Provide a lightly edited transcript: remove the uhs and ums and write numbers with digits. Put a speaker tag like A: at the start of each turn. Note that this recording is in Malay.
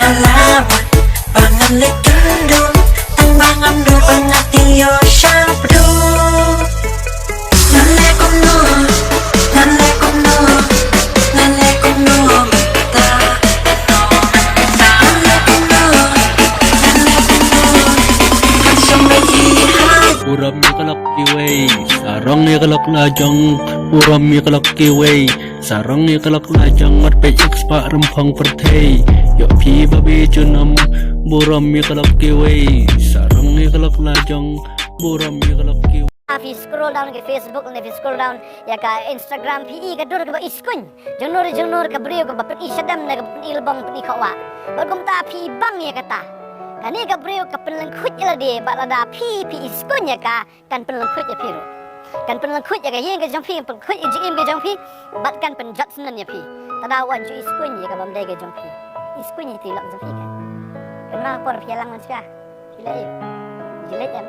A: pengalaman pangalikan tang bangan do pangatiyo syabdo nalekono nalekono nalekono mata nalekono nalekono kasamayi
B: Uram ya kalak kiway, sarang ya kalak lajang. Uram ya kalak kiway, sarang ya kalak lajang. Mat pe ekspa rempang pertei, ya pi babi junam. Buram ya kalak kiway, sarang ya kalak lajang. Buram ya kalak kiway.
C: If scroll down ke Facebook, and if you scroll down ya ka Instagram, pi ka dur ka iskun, jonor ka brio ka bapen isadam na ka ilbang pen ikawa. Bagum ta pi bang ya kata. Kani ka brio ka penlengkut ya de, balada pi iskun ya ka kan penlengkut ya piru. Kan penlengkut ya ka yen ka jong pi penlengkut jim ka jong pi, bat kan pen jatsnan ya pi. Tadawan ju iskun ya ka bamdai ka jong pi. Iskun ya tilak jong pi kan. Kenapa por pialang manusia? Gila ya. Jelek ya.